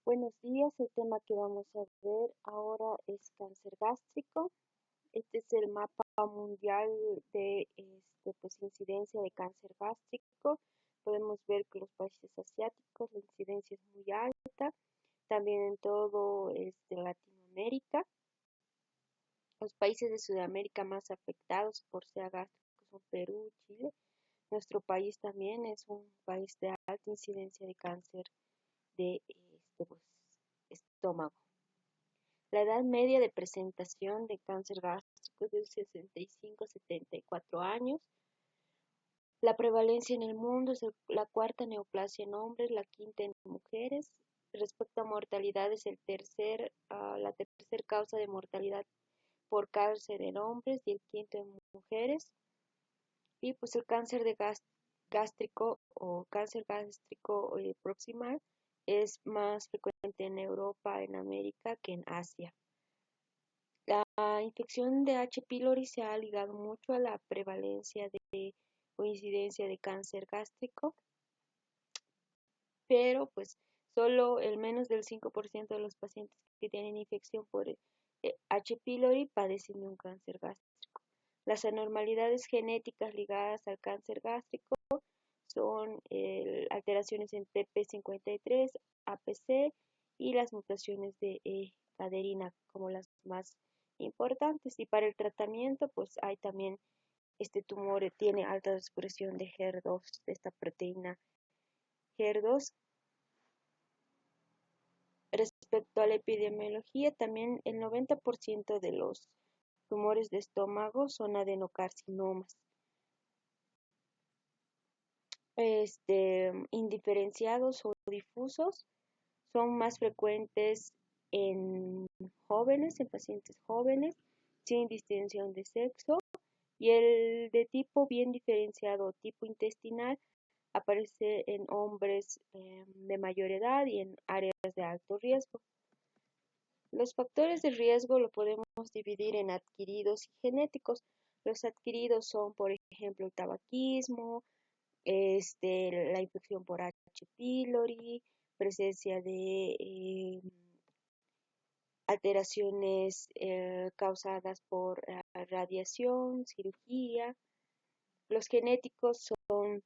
Buenos días, el tema que vamos a ver ahora es cáncer gástrico. Este es el mapa mundial de incidencia de cáncer gástrico. Podemos ver que los países asiáticos la incidencia es muy alta, también en todo Latinoamérica. Los países de Sudamérica más afectados por SEA gástrico son Perú, Chile. Nuestro país también es un país de alta incidencia de cáncer de estómago. La edad media de presentación de cáncer gástrico es de 65 a 74 años. La prevalencia en el mundo es la cuarta neoplasia en hombres, la quinta en mujeres. Respecto a mortalidad es la tercera causa de mortalidad por cáncer en hombres y el quinto en mujeres. Y pues el cáncer de gástrico o cáncer gástrico proximal es más frecuente en Europa, en América que en Asia. La infección de H. pylori se ha ligado mucho a la prevalencia o incidencia de cáncer gástrico, pero pues solo el menos del 5% de los pacientes que tienen infección por H. pylori padecen de un cáncer gástrico. Las anormalidades genéticas ligadas al cáncer gástrico son alteraciones en TP53, APC y las mutaciones de caderina como las más importantes. Y para el tratamiento, pues hay también este tumor tiene alta expresión de HER2, de esta proteína HER2. Respecto a la epidemiología, también el 90% de los tumores de estómago son adenocarcinomas. Indiferenciados o difusos son más frecuentes en jóvenes, en pacientes jóvenes, sin distinción de sexo, y el de tipo bien diferenciado o tipo intestinal aparece en hombres de mayor edad y en áreas de alto riesgo. Los factores de riesgo lo podemos dividir en adquiridos y genéticos. Los adquiridos son, por ejemplo, el tabaquismo, la infección por H. pylori, presencia de alteraciones causadas por radiación, cirugía. Los genéticos son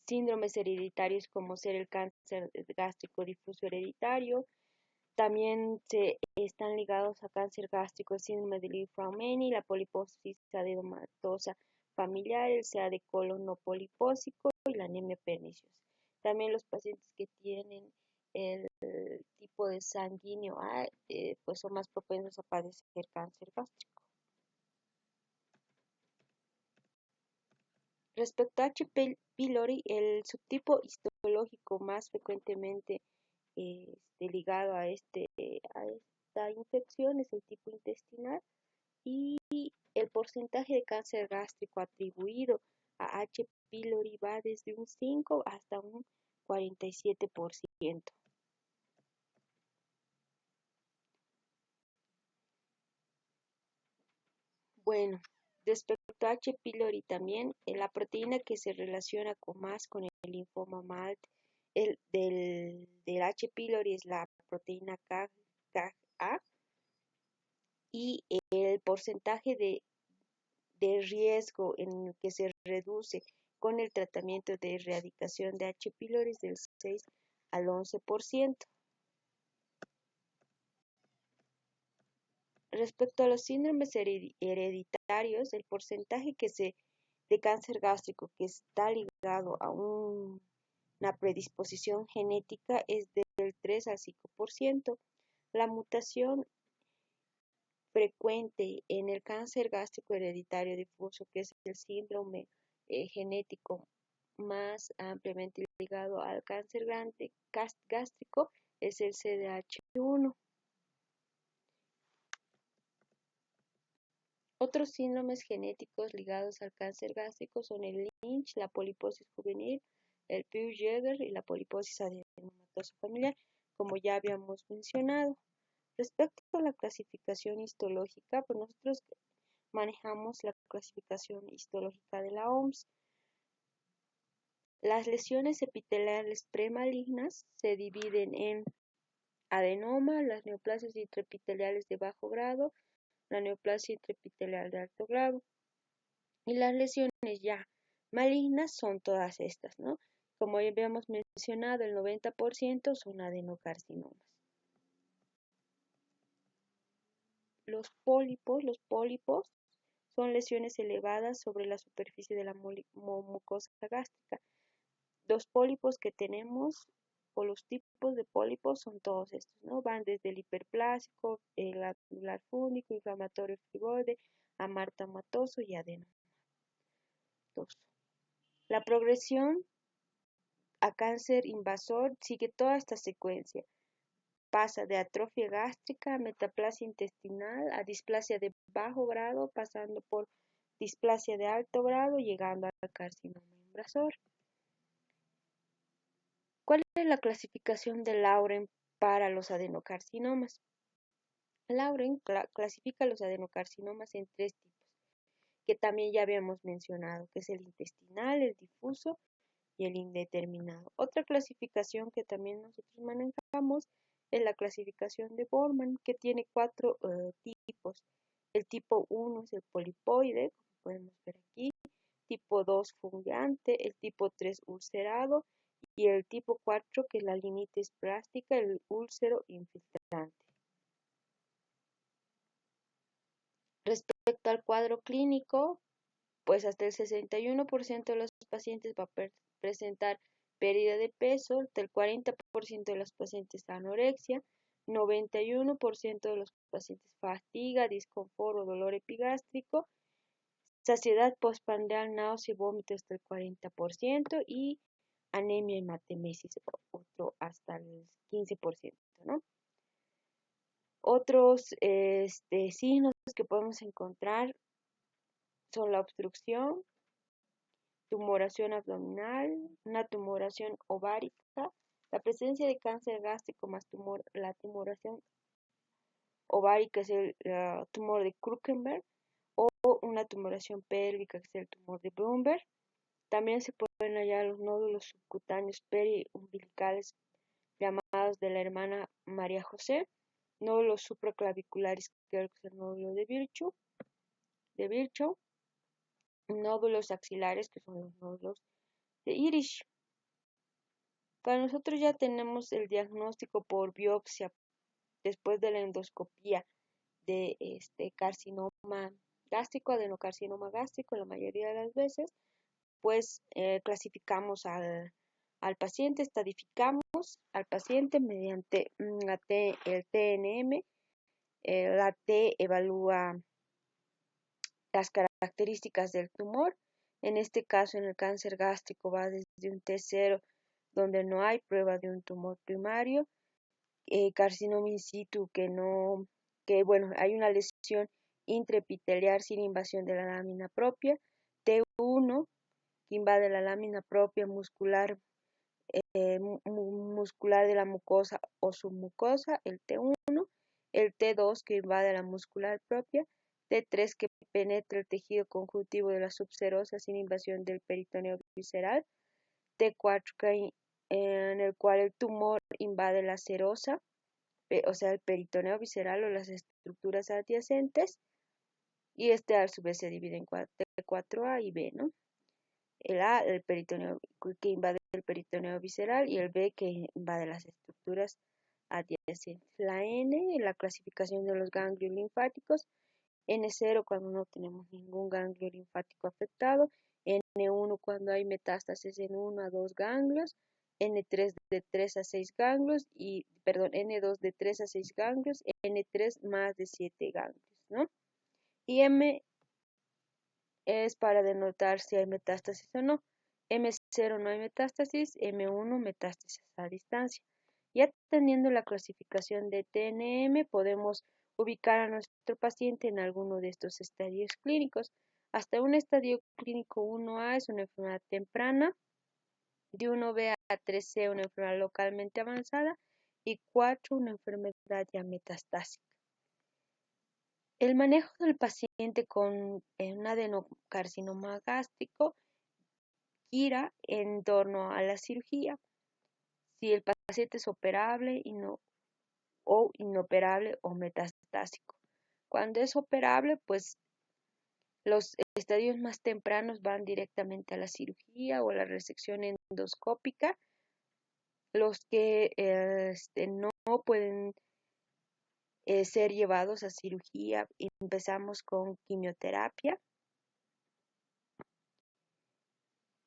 síndromes hereditarios como ser el cáncer gástrico difuso hereditario. También están ligados a cáncer gástrico el síndrome de Li-Fraumeni, la poliposis adenomatosa familiar, el SEA de colon no polipósico y la anemia perniciosa. También los pacientes que tienen el tipo de sanguíneo A, pues son más propensos a padecer cáncer gástrico. Respecto a H. pylori, el subtipo histológico más frecuentemente ligado a esta infección es el tipo intestinal, y el porcentaje de cáncer gástrico atribuido a H. pylori va desde un 5 hasta un 47%. Bueno, respecto a H. pylori también, la proteína que se relaciona más con el linfoma MALT del H. pylori es la proteína KA, y el porcentaje de riesgo en el que se reduce con el tratamiento de erradicación de H. pylori es del 6 al 11%. Respecto a los síndromes hereditarios, el porcentaje de cáncer gástrico que está ligado a una predisposición genética es del 3 al 5%. La mutación frecuente en el cáncer gástrico hereditario difuso, que es el síndrome genético más ampliamente ligado al cáncer gástrico, es el CDH1. Otros síndromes genéticos ligados al cáncer gástrico son el Lynch, la poliposis juvenil, el Peutz-Jeghers y la poliposis adenomatosa familiar, como ya habíamos mencionado. Respecto a la clasificación histológica, pues nosotros manejamos la clasificación histológica de la OMS. Las lesiones epiteliales premalignas se dividen en adenoma, las neoplasias intraepiteliales de bajo grado, la neoplasia intraepitelial de alto grado. Y las lesiones ya malignas son todas estas, ¿no? Como ya habíamos mencionado, el 90% son adenocarcinomas. Los pólipos son lesiones elevadas sobre la superficie de la mucosa gástrica. Los pólipos que tenemos, o los tipos de pólipos, son todos estos, ¿no? Van desde el hiperplásico, el glandular fúngico, inflamatorio fibricoide, amartomatoso y adenoso. La progresión a cáncer invasor sigue toda esta secuencia. Pasa de atrofia gástrica a metaplasia intestinal, a displasia de bajo grado, pasando por displasia de alto grado, llegando al carcinoma invasor. ¿Cuál es la clasificación de Lauren para los adenocarcinomas? Lauren clasifica los adenocarcinomas en 3 tipos, que también ya habíamos mencionado, que es el intestinal, el difuso y el indeterminado. Otra clasificación que también nosotros manejamos es la clasificación de Borman, que tiene 4 tipos. El tipo 1 es el polipoide, como podemos ver aquí, tipo 2 fungante, el tipo 3 ulcerado y el tipo 4, que es la linitis plástica, el úlcero infiltrante. Respecto al cuadro clínico, pues hasta el 61% de los pacientes va a presentar pérdida de peso, hasta el 40% de los pacientes anorexia, 91% de los pacientes fatiga, disconfort o dolor epigástrico, saciedad postprandial, náusea y vómito hasta el 40% y anemia y hematemesis otro hasta el 15%, ¿no? Otros signos que podemos encontrar son la obstrucción, tumoración abdominal, una tumoración ovárica, la presencia de cáncer gástrico más la tumoración ovárica es el tumor de Krukenberg, o una tumoración pélvica que es el tumor de Brunberg. También se pueden hallar los nódulos subcutáneos periumbilicales llamados de la hermana María José, nódulos supraclaviculares que es el nódulo de Virchow, nódulos axilares que son los nódulos de Irish. Para nosotros ya tenemos el diagnóstico por biopsia después de la endoscopía de carcinoma gástrico, adenocarcinoma gástrico, la mayoría de las veces, pues clasificamos al paciente, estadificamos al paciente mediante el TNM. La T evalúa las características del tumor. En este caso, en el cáncer gástrico va desde un T0, donde no hay prueba de un tumor primario, carcinoma in situ hay una lesión intraepiteliar sin invasión de la lámina propia, T1 que invade la lámina propia muscular de la mucosa o submucosa, el T1, el T2 que invade la muscular propia, T3 que penetra el tejido conjuntivo de la subserosa sin invasión del peritoneo visceral, T4 en el cual el tumor invade la serosa, o sea, el peritoneo visceral o las estructuras adyacentes, y a su vez se divide en T4A y B, ¿no? El A, el peritoneo que invade el peritoneo visceral, y el B que invade las estructuras adyacentes. La N, la clasificación de los ganglios linfáticos, N0 cuando no tenemos ningún ganglio linfático afectado, N1 cuando hay metástasis en 1 a 2 ganglios, N3 de 3 a 6 ganglios, N2 de 3 a 6 ganglios, N3 más de 7 ganglios, ¿no? Y M es para denotar si hay metástasis o no. M0 no hay metástasis, M1 metástasis a distancia. Ya teniendo la clasificación de TNM, podemos ubicar a nuestro paciente en alguno de estos estadios clínicos. Hasta un estadio clínico 1A es una enfermedad temprana, de 1B a 3C una enfermedad localmente avanzada y 4 una enfermedad ya metastásica. El manejo del paciente con un adenocarcinoma gástrico gira en torno a la cirugía, si el paciente es operable o inoperable o metastásico. Cuando es operable, pues los estadios más tempranos van directamente a la cirugía o a la resección endoscópica. Los que no pueden ser llevados a cirugía, empezamos con quimioterapia.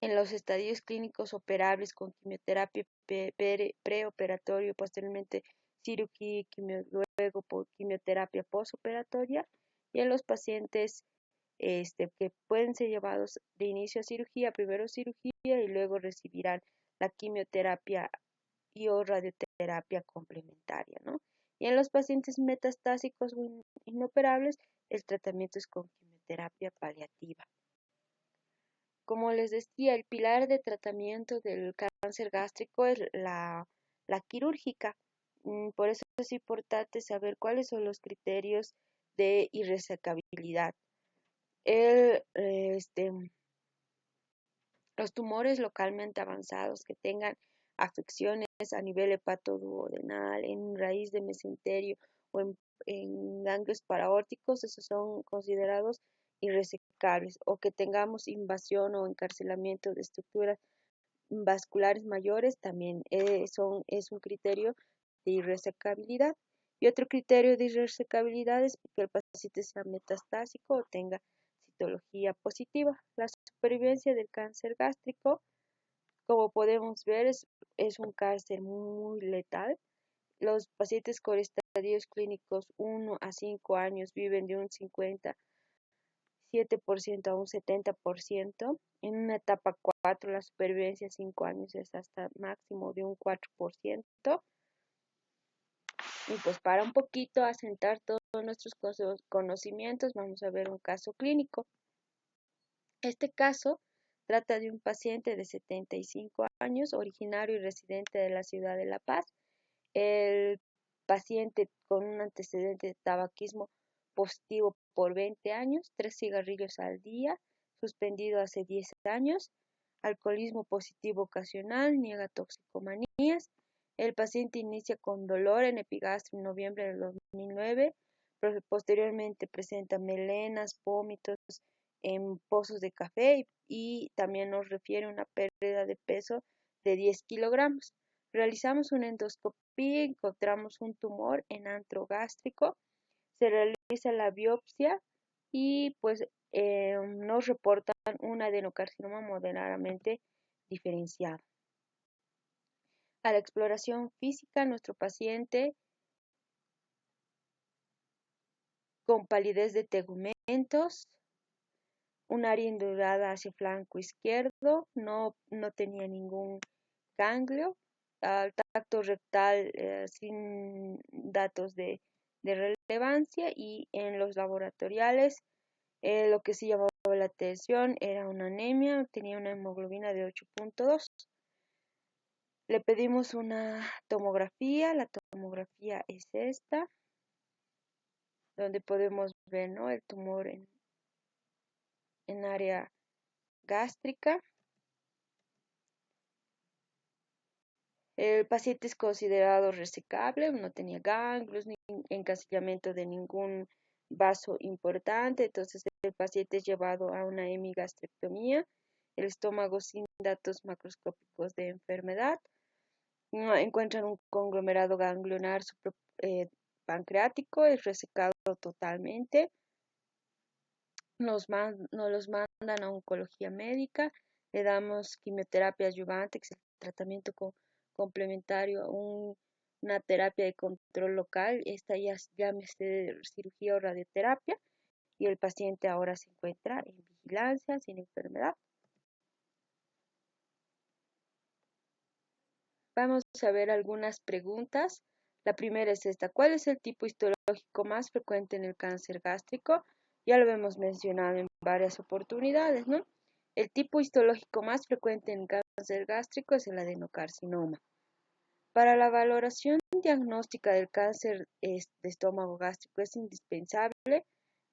En los estadios clínicos operables con quimioterapia preoperatorio, posteriormente cirugía, luego por quimioterapia postoperatoria, y en los pacientes que pueden ser llevados de inicio a cirugía, primero cirugía y luego recibirán la quimioterapia y o radioterapia complementaria, ¿no? Y en los pacientes metastásicos o inoperables, el tratamiento es con quimioterapia paliativa. Como les decía, el pilar de tratamiento del cáncer gástrico es la quirúrgica. Por eso es importante saber cuáles son los criterios de irresecabilidad. Los tumores localmente avanzados que tengan afecciones a nivel hepatoduodenal, en raíz de mesenterio o en ganglios paraórticos, esos son considerados irresecables, o que tengamos invasión o encarcelamiento de estructuras vasculares mayores, también es un criterio de irresecabilidad. Y otro criterio de irresecabilidad es que el paciente sea metastásico o tenga citología positiva. La supervivencia del cáncer gástrico, como podemos ver, es un cáncer muy letal. Los pacientes con estadios clínicos 1 a 5 años viven de un 57% a un 70%. En una etapa 4, la supervivencia 5 años es hasta máximo de un 4%. Y pues para un poquito asentar todos nuestros conocimientos, vamos a ver un caso clínico. Este caso trata de un paciente de 75 años, originario y residente de la ciudad de La Paz. El paciente con un antecedente de tabaquismo positivo por 20 años, 3 cigarrillos al día, suspendido hace 10 años, alcoholismo positivo ocasional, niega toxicomanías. El paciente inicia con dolor en epigastrio en noviembre del 2009, posteriormente presenta melenas, vómitos en pozos de café y también nos refiere a una pérdida de peso de 10 kilogramos. Realizamos una endoscopía, encontramos un tumor en antro gástrico, se realiza la biopsia y pues nos reportan un adenocarcinoma moderadamente diferenciado. A la exploración física, nuestro paciente con palidez de tegumentos, un área indurada hacia el flanco izquierdo, no tenía ningún ganglio, al tacto rectal sin datos de relevancia, y en los laboratoriales lo que se llamaba la atención era una anemia, tenía una hemoglobina de 8.2. Le pedimos una tomografía, la tomografía es esta, donde podemos ver, ¿no?, el tumor en área gástrica. El paciente es considerado resecable, no tenía ganglios ni encasillamiento de ningún vaso importante, entonces el paciente es llevado a una hemigastrectomía, el estómago sin datos macroscópicos de enfermedad. Encuentran un conglomerado ganglionar pancreático, es resecado totalmente. Nos los mandan a oncología médica, le damos quimioterapia adyuvante, que es el tratamiento complementario a una terapia de control local, esta ya llámese cirugía o radioterapia, y el paciente ahora se encuentra en vigilancia, sin enfermedad. Vamos a ver algunas preguntas. La primera es esta: ¿cuál es el tipo histológico más frecuente en el cáncer gástrico? Ya lo hemos mencionado en varias oportunidades, ¿no? El tipo histológico más frecuente en el cáncer gástrico es el adenocarcinoma. Para la valoración diagnóstica del cáncer de estómago gástrico es indispensable. Esta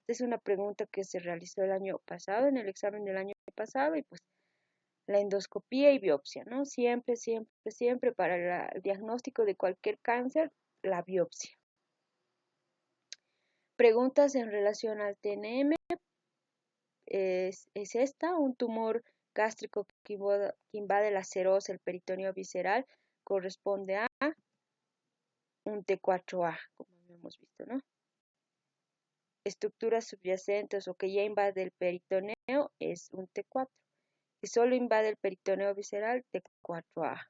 es una pregunta que se realizó el año pasado, en el examen del año pasado, y pues la endoscopía y biopsia, ¿no? Siempre, siempre, siempre para el diagnóstico de cualquier cáncer, la biopsia. Preguntas en relación al TNM es esta, un tumor gástrico que invade la serosa, el peritoneo visceral, corresponde a un T4A, como hemos visto, ¿no? Estructuras subyacentes o que ya invade el peritoneo es un T4. Si solo invade el peritoneo visceral, T4A.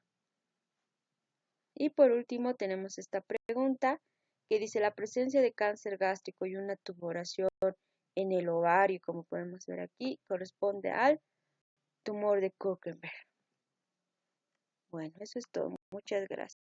Y por último tenemos esta pregunta que dice la presencia de cáncer gástrico y una tumoración en el ovario, como podemos ver aquí, corresponde al tumor de Kuchenberg. Bueno, eso es todo. Muchas gracias.